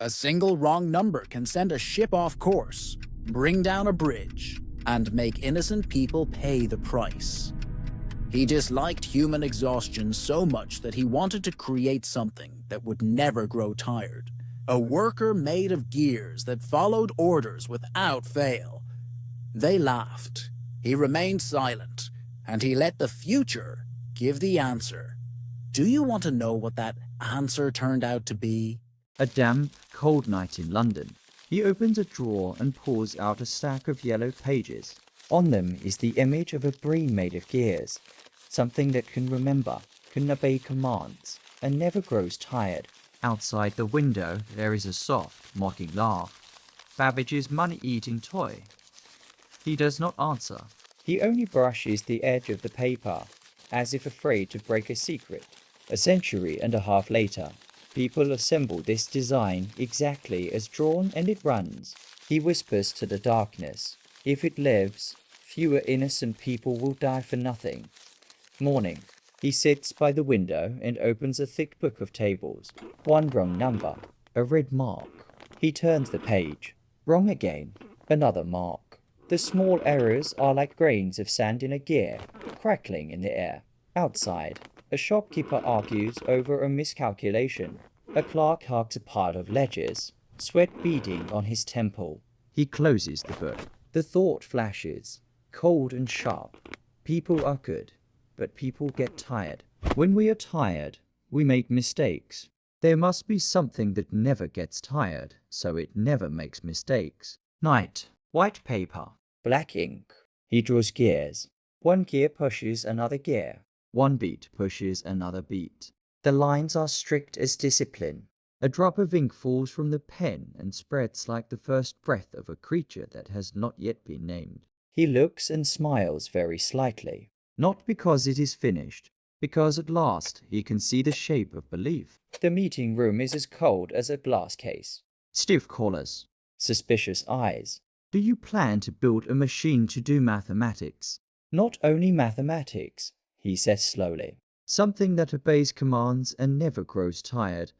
A single wrong number can send a ship off course, bring down a bridge, and make innocent people pay the price. He disliked human exhaustion so much that he wanted to create something that would never grow tired. A worker made of gears that followed orders without fail. They laughed. He remained silent, and he let the future give the answer. Do you want to know what that answer turned out to be? A damp, cold night in London. He opens a drawer and pulls out a stack of yellow pages. On them is the image of a brain made of gears, something that can remember, can obey commands, and never grows tired. Outside the window there is a soft, mocking laugh. Babbage's money-eating toy. He does not answer. He only brushes the edge of the paper, as if afraid to break a secret. A century and a half later, people assemble this design exactly as drawn, and it runs. He whispers to the darkness, if it lives, fewer innocent people will die for nothing. Morning. He sits by the window and opens a thick book of tables. One wrong number, a red mark. He turns the page. Wrong again, another mark. The small errors are like grains of sand in a gear, crackling in the air. Outside, a shopkeeper argues over a miscalculation. A clerk hugs a pile of ledgers, sweat beading on his temple. He closes the book. The thought flashes, cold and sharp. People are good, but people get tired. When we are tired, we make mistakes. There must be something that never gets tired, so it never makes mistakes. Night. White paper. Black ink. He draws gears. One gear pushes another gear. One beat pushes another beat. The lines are strict as discipline. A drop of ink falls from the pen and spreads like the first breath of a creature that has not yet been named. He looks and smiles very slightly. Not because it is finished, because at last he can see the shape of belief. The meeting room is as cold as a glass case. Stiff collars. Suspicious eyes. Do you plan to build a machine to do mathematics? Not only mathematics, he says slowly. Something that obeys commands and never grows tired.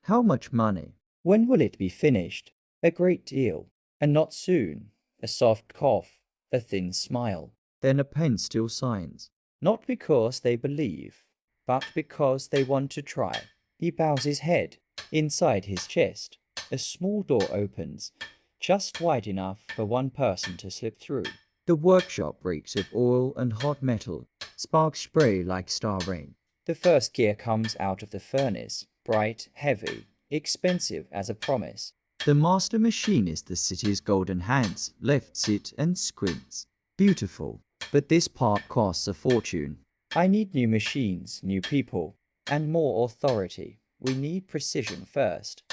How much money? When will it be finished? A great deal. And not soon. A soft cough. A thin smile. Then a pen still signs. Not because they believe, but because they want to try. He bows his head. Inside his chest, a small door opens, just wide enough for one person to slip through. The workshop reeks of oil and hot metal. Sparks spray like star rain. The first gear comes out of the furnace, bright, heavy, expensive as a promise. The master machinist, the city's golden hands, lifts it and squints. Beautiful. But this part costs a fortune. I need new machines, new people, and more authority. We need precision first,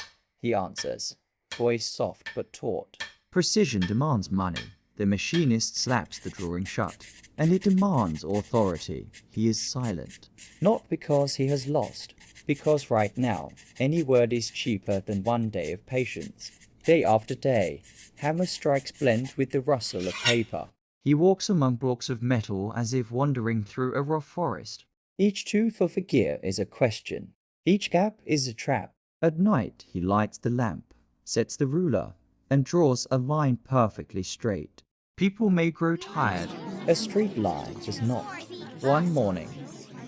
he answers, voice soft but taut. Precision demands money. The machinist slaps the drawing shut. And it demands authority. He is silent. Not because he has lost, because right now, any word is cheaper than 1 day of patience. Day after day, hammer strikes blend with the rustle of paper. He walks among blocks of metal as if wandering through a raw forest. Each tooth of a gear is a question. Each gap is a trap. At night he lights the lamp, sets the ruler, and draws a line perfectly straight. People may grow tired. A straight line does not. One morning,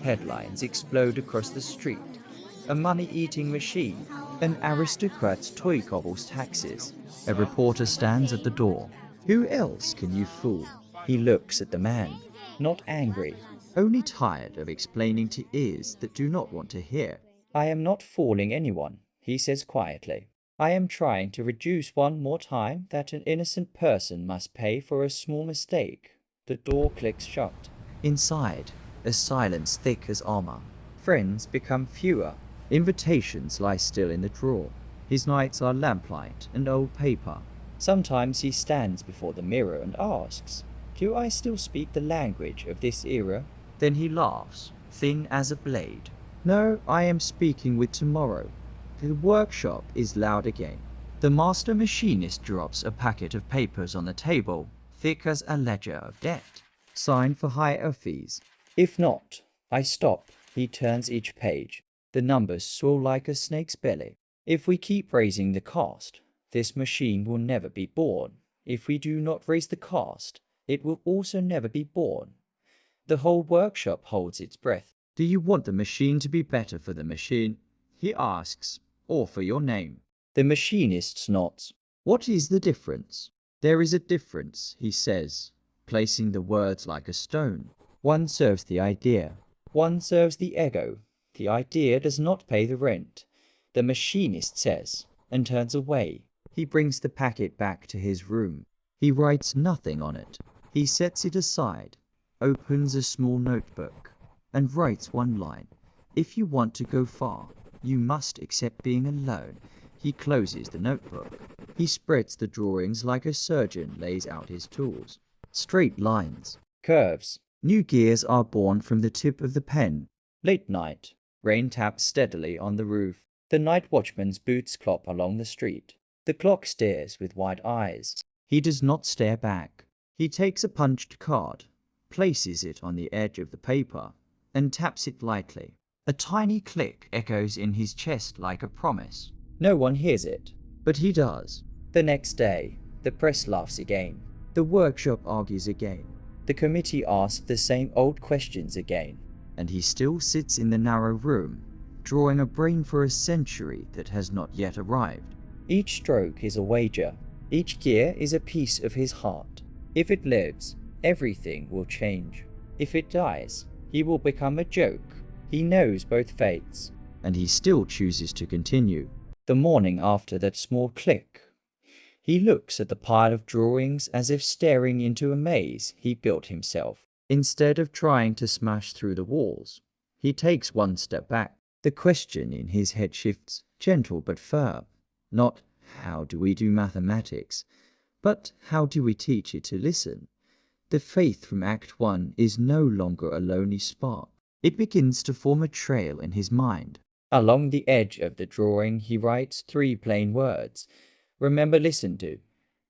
headlines explode across the street. A money-eating machine. An aristocrat's toy gobbles taxes. A reporter stands at the door. Who else can you fool? He looks at the man, not angry, only tired of explaining to ears that do not want to hear. I am not fooling anyone, he says quietly. I am trying to reduce one more time that an innocent person must pay for a small mistake. The door clicks shut. Inside, a silence thick as armor. Friends become fewer. Invitations lie still in the drawer. His nights are lamplight and old paper. Sometimes he stands before the mirror and asks, do I still speak the language of this era? Then he laughs, thin as a blade. No, I am speaking with tomorrow. The workshop is loud again. The master machinist drops a packet of papers on the table, thick as a ledger of debt. Sign for higher fees. If not, I stop. He turns each page. The numbers swell like a snake's belly. If we keep raising the cost, this machine will never be born. If we do not raise the cost, it will also never be born. The whole workshop holds its breath. Do you want the machine to be better for the machine? He asks, or for your name? The machinist nods. What is the difference? There is a difference, he says, placing the words like a stone. One serves the idea. One serves the ego. The idea does not pay the rent. The machinist says, and turns away. He brings the packet back to his room. He writes nothing on it. He sets it aside, opens a small notebook, and writes one line. If you want to go far, you must accept being alone. He closes the notebook. He spreads the drawings like a surgeon lays out his tools. Straight lines, curves. New gears are born from the tip of the pen. Late night. Rain taps steadily on the roof. The night watchman's boots clop along the street. The clock stares with wide eyes. He does not stare back. He takes a punched card, places it on the edge of the paper, and taps it lightly. A tiny click echoes in his chest like a promise. No one hears it, but he does. The next day, the press laughs again. The workshop argues again. The committee asks the same old questions again. And he still sits in the narrow room, drawing a brain for a century that has not yet arrived. Each stroke is a wager. Each gear is a piece of his heart. If it lives, everything will change. If it dies, he will become a joke. He knows both fates, and he still chooses to continue. The morning after that small click, he looks at the pile of drawings as if staring into a maze he built himself. Instead of trying to smash through the walls, he takes one step back. The question in his head shifts, gentle but firm. Not, how do we do mathematics, but how do we teach it to listen? The faith from Act 1 is no longer a lonely spark. It begins to form a trail in his mind. Along the edge of the drawing he writes 3 plain words. Remember, listen to.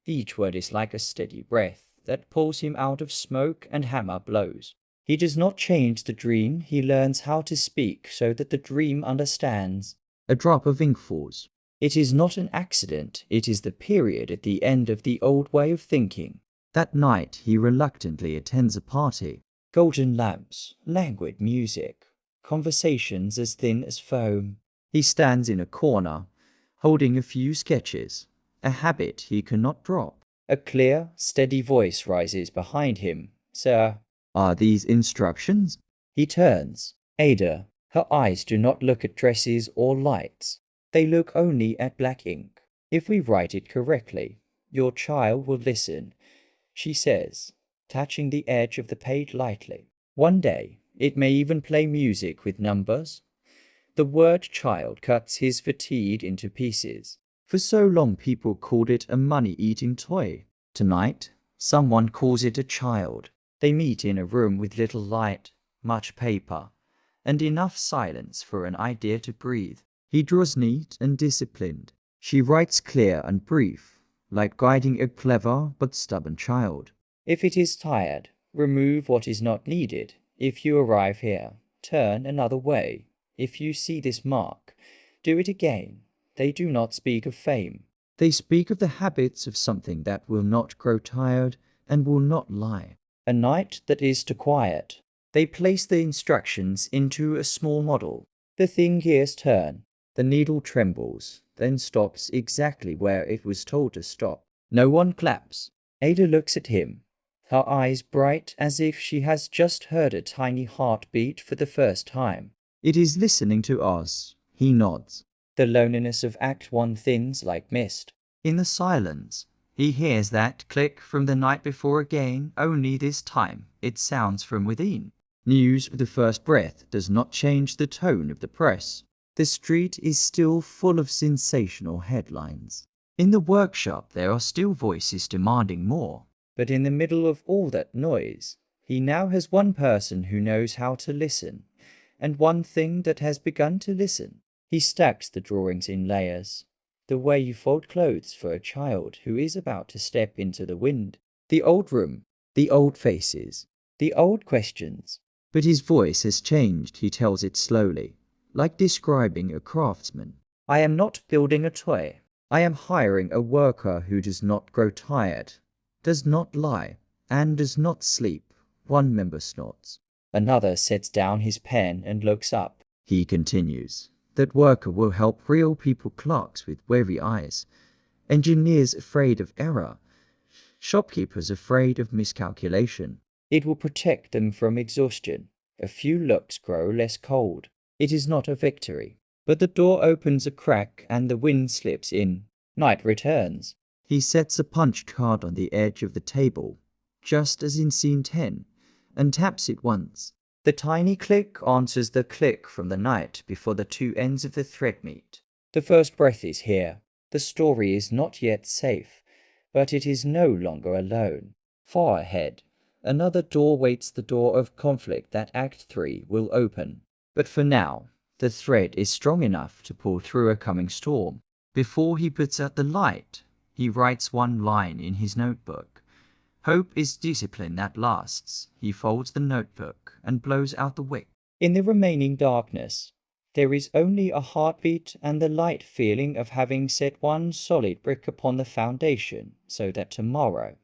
Each word is like a steady breath that pulls him out of smoke and hammer blows. He does not change the dream, he learns how to speak so that the dream understands. A drop of ink falls. It is not an accident, it is the period at the end of the old way of thinking. That night he reluctantly attends a party. Golden lamps, languid music, conversations as thin as foam. He stands in a corner, holding a few sketches, a habit he cannot drop. A clear, steady voice rises behind him. Sir, are these instructions? He turns. Ada. Her eyes do not look at dresses or lights. They look only at black ink. If we write it correctly, your child will listen, she says, touching the edge of the page lightly. One day, it may even play music with numbers. The word child cuts his fatigue into pieces. For so long people called it a money-eating toy. Tonight, someone calls it a child. They meet in a room with little light, much paper, and enough silence for an idea to breathe. He draws neat and disciplined. She writes clear and brief, like guiding a clever but stubborn child. If it is tired, remove what is not needed. If you arrive here, turn another way. If you see this mark, do it again. They do not speak of fame. They speak of the habits of something that will not grow tired and will not lie. A night that is to quiet. They place the instructions into a small model. The thin gears turn. The needle trembles, then stops exactly where it was told to stop. No one claps. Ada looks at him, her eyes bright as if she has just heard a tiny heartbeat for the first time. It is listening to us. He nods. The loneliness of Act 1 thins like mist. In the silence, he hears that click from the night before again, only this time it sounds from within. News of the first breath does not change the tone of the press. The street is still full of sensational headlines. In the workshop there are still voices demanding more. But in the middle of all that noise, he now has one person who knows how to listen, and one thing that has begun to listen. He stacks the drawings in layers, the way you fold clothes for a child who is about to step into the wind. The old room, the old faces, the old questions. But his voice has changed, he tells it slowly, like describing a craftsman. I am not building a toy. I am hiring a worker who does not grow tired, does not lie, and does not sleep. One member snorts. Another sets down his pen and looks up. He continues. That worker will help real people, clerks with weary eyes, engineers afraid of error, shopkeepers afraid of miscalculation. It will protect them from exhaustion. A few looks grow less cold. It is not a victory. But the door opens a crack and the wind slips in. Knight returns. He sets a punch card on the edge of the table, just as in scene 10, and taps it once. The tiny click answers the click from the knight before the two ends of the thread meet. The first breath is here. The story is not yet safe, but it is no longer alone. Far ahead, another door waits, the door of conflict that Act 3 will open. But for now, the thread is strong enough to pull through a coming storm. Before he puts out the light, he writes one line in his notebook. Hope is discipline that lasts. He folds the notebook and blows out the wick. In the remaining darkness, there is only a heartbeat and the light feeling of having set one solid brick upon the foundation, so that tomorrow,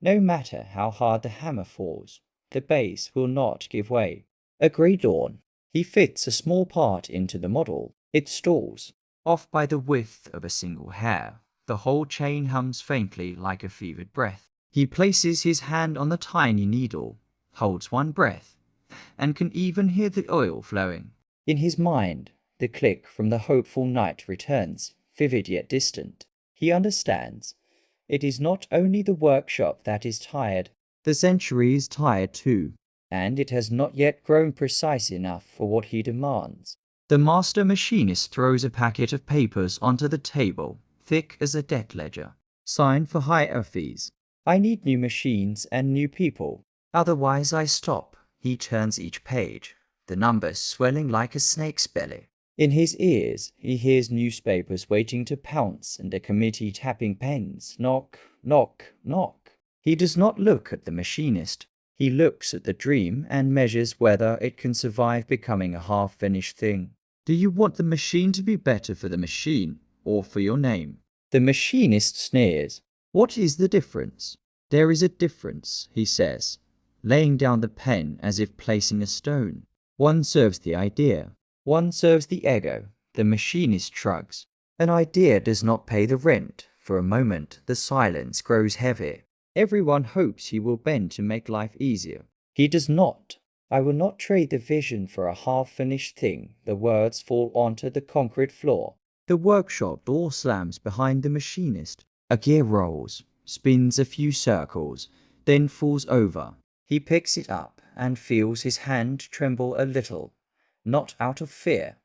no matter how hard the hammer falls, the base will not give way. A grey dawn. He fits a small part into the model. It stalls, off by the width of a single hair. The whole chain hums faintly like a fevered breath. He places his hand on the tiny needle, holds one breath, and can even hear the oil flowing. In his mind, the click from the hopeful night returns, vivid yet distant. He understands. It is not only the workshop that is tired. The century is tired too, and it has not yet grown precise enough for what he demands. The master machinist throws a packet of papers onto the table, thick as a debt ledger. Sign for higher fees. I need new machines and new people. Otherwise I stop. He turns each page, the numbers swelling like a snake's belly. In his ears, he hears newspapers waiting to pounce and a committee tapping pens. Knock, knock, knock. He does not look at the machinist. He looks at the dream and measures whether it can survive becoming a half-finished thing. Do you want the machine to be better for the machine, or for your name? The machinist sneers. What is the difference? There is a difference, he says, laying down the pen as if placing a stone. One serves the idea. One serves the ego. The machinist shrugs. An idea does not pay the rent. For a moment, the silence grows heavy. Everyone hopes he will bend to make life easier. He does not. I will not trade the vision for a half-finished thing. The words fall onto the concrete floor. The workshop door slams behind the machinist. A gear rolls, spins a few circles, then falls over. He picks it up and feels his hand tremble a little, not out of fear,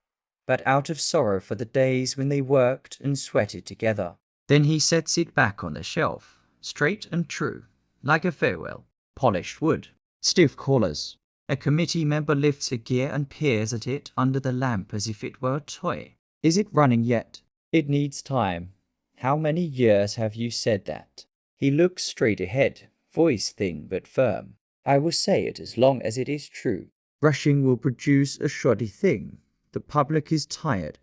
but out of sorrow for the days when they worked and sweated together. Then he sets it back on the shelf, straight and true, like a farewell. Polished wood, stiff collars. A committee member lifts a gear and peers at it under the lamp as if it were a toy. Is it running yet? It needs time. How many years have you said that? He looks straight ahead, voice thin but firm. I will say it as long as it is true. Rushing will produce a shoddy thing. The public is tired.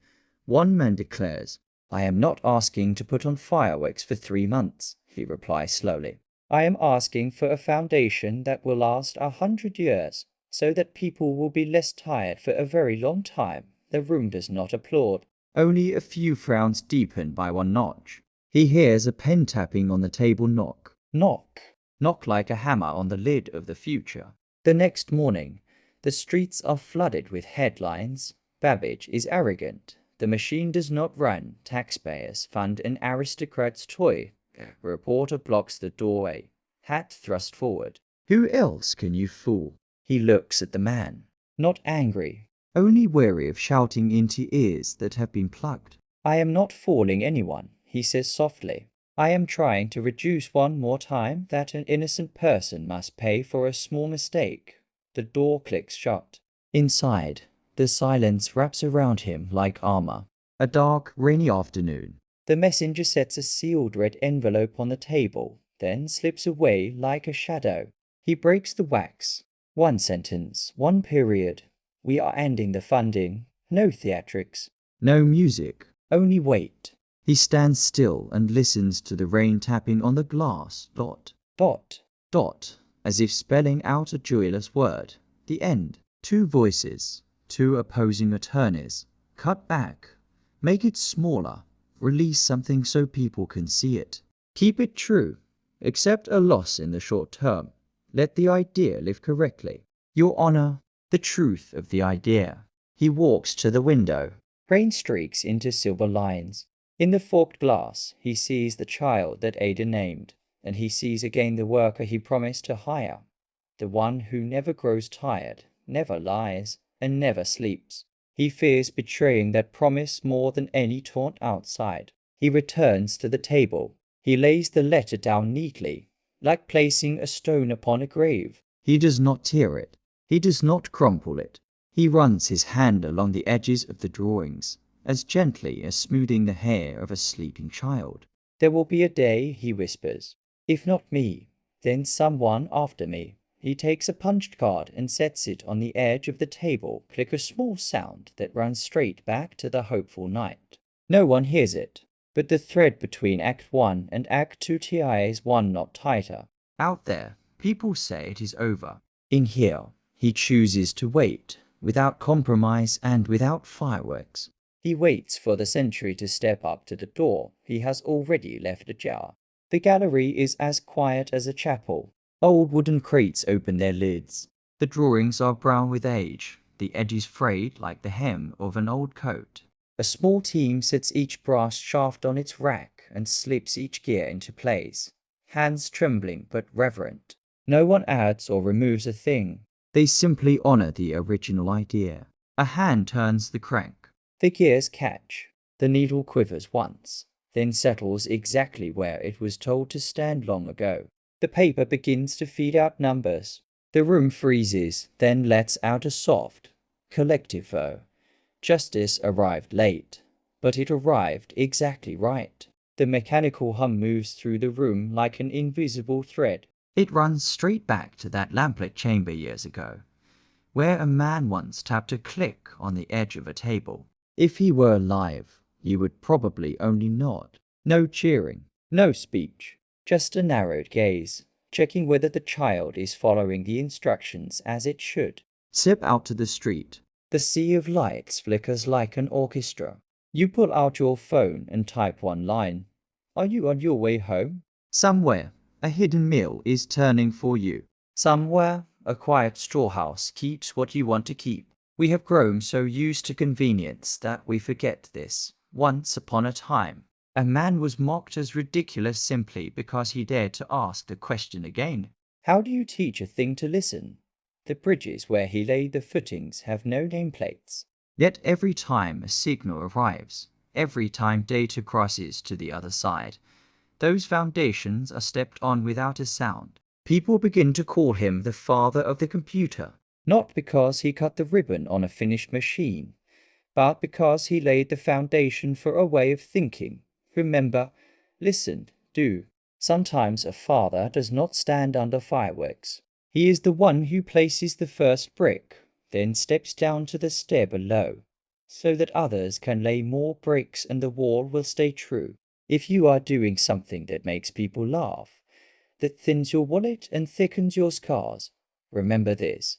One man declares, I am not asking to put on fireworks for 3 months, he replies slowly. I am asking for a foundation that will last 100 years, so that people will be less tired for a very long time. The room does not applaud. Only a few frowns deepen by one notch. He hears a pen tapping on the table. Knock, knock, knock like a hammer on the lid of the future. The next morning, the streets are flooded with headlines. Babbage is arrogant. The machine does not run. Taxpayers fund an aristocrat's toy. Reporter blocks the doorway, hat thrust forward. Who else can you fool? He looks at the man, not angry, only wary of shouting into ears that have been plugged. I am not fooling anyone, he says softly. I am trying to reduce one more time that an innocent person must pay for a small mistake. The door clicks shut. Inside, the silence wraps around him like armor. A dark, rainy afternoon. The messenger sets a sealed red envelope on the table, then slips away like a shadow. He breaks the wax. One sentence, one period. We are ending the funding. No theatrics. No music. Only wait. He stands still and listens to the rain tapping on the glass. Dot, dot, dot, as if spelling out a joyless word. The end. Two voices, two opposing attorneys. Cut back. Make it smaller. Release something so people can see it. Keep it true. Accept a loss in the short term. Let the idea live correctly. Your honor, the truth of the idea. He walks to the window. Rain streaks into silver lines. In the forked glass, he sees the child that Ada named, and he sees again the worker he promised to hire. The one who never grows tired, never lies, and never sleeps. He fears betraying that promise more than any taunt outside. He returns to the table. He lays the letter down neatly, like placing a stone upon a grave. He does not tear it. He does not crumple it. He runs his hand along the edges of the drawings, as gently as smoothing the hair of a sleeping child. There will be a day, he whispers. If not me, then someone after me. He takes a punched card and sets it on the edge of the table. Click a small sound that runs straight back to the hopeful night. No one hears it, but the thread between Act 1 and Act 2 ties one knot tighter. Out there, people say it is over. In here, he chooses to wait, without compromise and without fireworks. He waits for the sentry to step up to the door he has already left ajar. The gallery is as quiet as a chapel. Old wooden crates open their lids. The drawings are brown with age, the edges frayed like the hem of an old coat. A small team sets each brass shaft on its rack and slips each gear into place, hands trembling but reverent. No one adds or removes a thing. They simply honor the original idea. A hand turns the crank. The gears catch. The needle quivers once, then settles exactly where it was told to stand long ago. The paper begins to feed out numbers. The room freezes, then lets out a soft, collective vow. Justice arrived late, but it arrived exactly right. The mechanical hum moves through the room like an invisible thread. It runs straight back to that lamplit chamber years ago, where a man once tapped a click on the edge of a table. If he were alive, you would probably only nod. No cheering, no speech, just a narrowed gaze, checking whether the child is following the instructions as it should. Step out to the street. The sea of lights flickers like an orchestra. You pull out your phone and type one line. Are you on your way home? Somewhere, a hidden mill is turning for you. Somewhere, a quiet storehouse keeps what you want to keep. We have grown so used to convenience that we forget this. Once upon a time, a man was mocked as ridiculous simply because he dared to ask the question again. How do you teach a thing to listen? The bridges where he laid the footings have no nameplates. Yet every time a signal arrives, every time data crosses to the other side, those foundations are stepped on without a sound. People begin to call him the father of the computer, not because he cut the ribbon on a finished machine, but because he laid the foundation for a way of thinking. Remember, listen, do. Sometimes a father does not stand under fireworks. He is the one who places the first brick, then steps down to the stair below, so that others can lay more bricks and the wall will stay true. If you are doing something that makes people laugh, that thins your wallet and thickens your scars, remember this: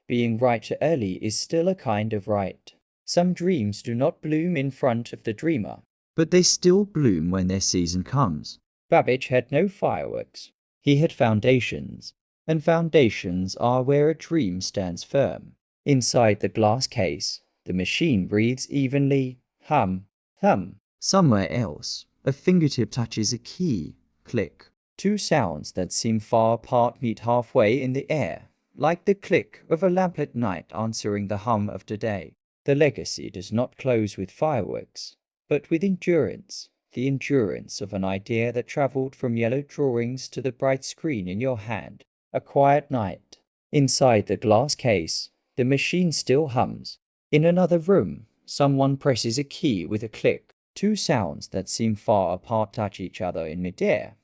being right early is still a kind of right. Some dreams do not bloom in front of the dreamer, but they still bloom when their season comes. Babbage had no fireworks. He had foundations, and foundations are where a dream stands firm. Inside the glass case, the machine breathes evenly, hum, hum. Somewhere else, a fingertip touches a key, click. Two sounds that seem far apart meet halfway in the air, like the click of a lamplit night answering the hum of today. The legacy does not close with fireworks, but with endurance, the endurance of an idea that traveled from yellow drawings to the bright screen in your hand. A quiet night. Inside the glass case, the machine still hums. In another room, someone presses a key with a click. Two sounds that seem far apart touch each other in midair,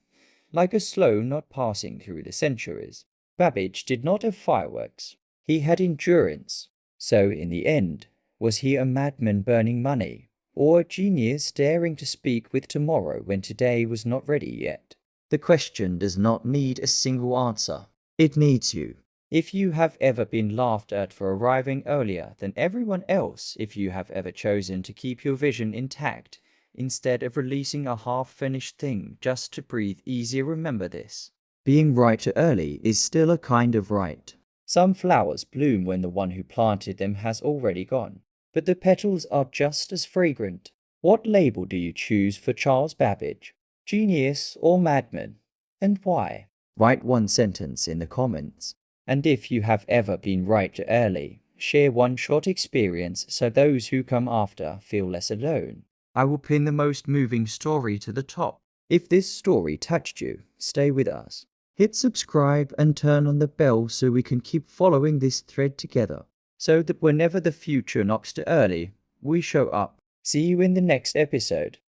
like a slow knot passing through the centuries. Babbage did not have fireworks. He had endurance. So, in the end, was he a madman burning money, or a genius daring to speak with tomorrow when today was not ready yet? The question does not need a single answer. It needs you. If you have ever been laughed at for arriving earlier than everyone else, if you have ever chosen to keep your vision intact instead of releasing a half-finished thing just to breathe easier, remember this. Being right too early is still a kind of right. Some flowers bloom when the one who planted them has already gone, but the petals are just as fragrant. What label do you choose for Charles Babbage? Genius or madman? And why? Write one sentence in the comments. And if you have ever been right too early, share one short experience so those who come after feel less alone. I will pin the most moving story to the top. If this story touched you, stay with us. Hit subscribe and turn on the bell so we can keep following this thread together, so that whenever the future knocks too early, we show up. See you in the next episode.